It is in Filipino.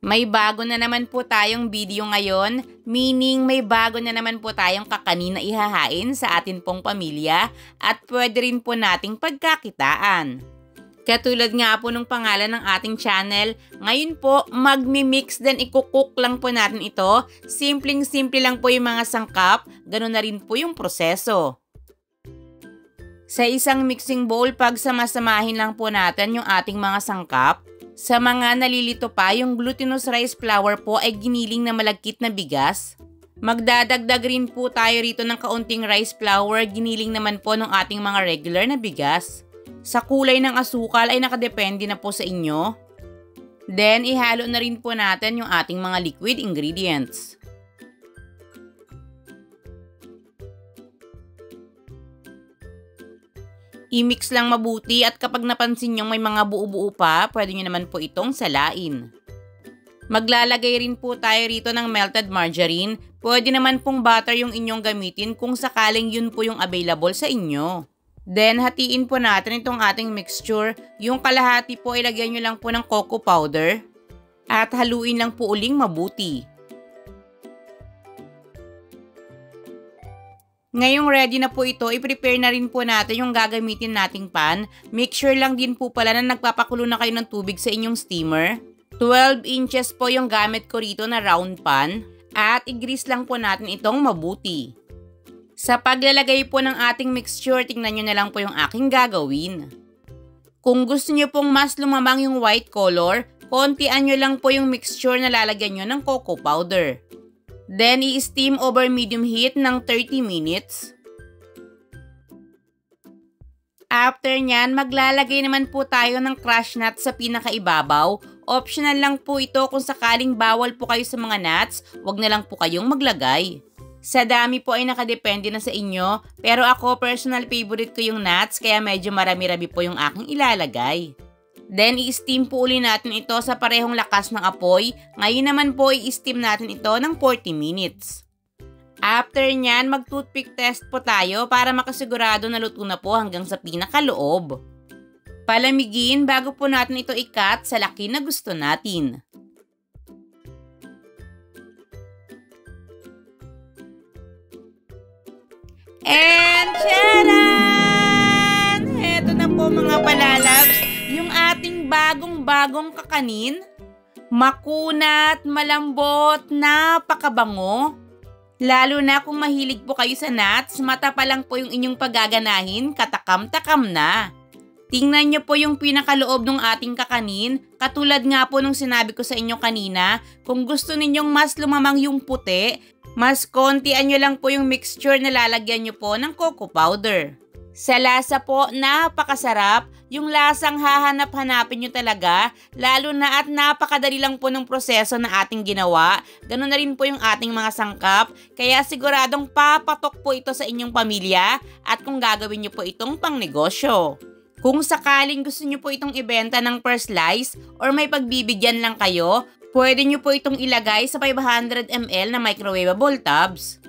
May bago na naman po tayong video ngayon, meaning may bago na naman po tayong kakanin na ihahain sa atin pong pamilya at pwede rin po nating pagkakitaan. Katulad nga po ng pangalan ng ating channel, ngayon po magmi-mix din, ikukook lang po natin ito. Simpleng-simple lang po yung mga sangkap, ganun na rin po yung proseso. Sa isang mixing bowl, pagsamasamahin lang po natin yung ating mga sangkap. Sa mga nalilito pa, yung glutinous rice flour po ay giniling na malagkit na bigas. Magdadagdag rin po tayo rito ng kaunting rice flour, giniling naman po ng ating mga regular na bigas. Sa kulay ng asukal ay nakadepende na po sa inyo. Then, ihalo na rin po natin yung ating mga liquid ingredients. I-mix lang mabuti at kapag napansin nyo may mga buo-buo pa, pwede nyo naman po itong salain. Maglalagay rin po tayo rito ng melted margarine. Pwede naman pong butter yung inyong gamitin kung sakaling yun po yung available sa inyo. Then, hatiin po natin itong ating mixture. Yung kalahati po ilagyan nyo lang po ng cocoa powder. At haluin lang po uling mabuti. Ngayong ready na po ito, i-prepare na rin po natin yung gagamitin nating pan. Make sure lang din po pala na nagpapakulo na kayo ng tubig sa inyong steamer. 12 inches po yung gamit ko rito na round pan. At i-grease lang po natin itong mabuti. Sa paglalagay po ng ating mixture, tingnan nyo na lang po yung aking gagawin. Kung gusto nyo pong mas lumamang yung white color, kontian nyo lang po yung mixture na lalagyan nyo ng cocoa powder. Then, i-steam over medium heat ng 30 minutes. After nyan, maglalagay naman po tayo ng crushed nuts sa pinakaibabaw. Optional lang po ito kung sakaling bawal po kayo sa mga nuts, wag na lang po kayong maglagay. Sa dami po ay nakadepende na sa inyo, pero ako personal favorite ko yung nuts kaya medyo marami-rami po yung aking ilalagay. Then, i-steam po uli natin ito sa parehong lakas ng apoy. Ngayon naman po, i-steam natin ito ng 40 minutes. After nyan, mag-toothpick test po tayo para makasigurado na luto na po hanggang sa pinakaloob. Palamigin bago po natin ito i-cut sa laki na gusto natin. And tcharan! Eto na po mga palalabs. Yung ating bagong-bagong kakanin, makunat, malambot, napakabango. Lalo na kung mahilig po kayo sa nuts, mata pa lang po yung inyong paggaganahin, katakam-takam na. Tingnan nyo po yung pinakaloob ng ating kakanin, katulad nga po nung sinabi ko sa inyo kanina, kung gusto ninyong mas lumamang yung puti, mas kontian nyo lang po yung mixture na lalagyan nyo po ng cocoa powder. Sa lasa po, napakasarap. Yung lasang hahanap-hanapin nyo talaga, lalo na at napakadali lang po ng proseso na ating ginawa. Ganun na rin po yung ating mga sangkap, kaya siguradong papatok po ito sa inyong pamilya at kung gagawin nyo po itong pangnegosyo. Kung sakaling gusto nyo po itong ibenta ng per slice or may pagbibigyan lang kayo, pwede nyo po itong ilagay sa 500 ml na microwavable tubs.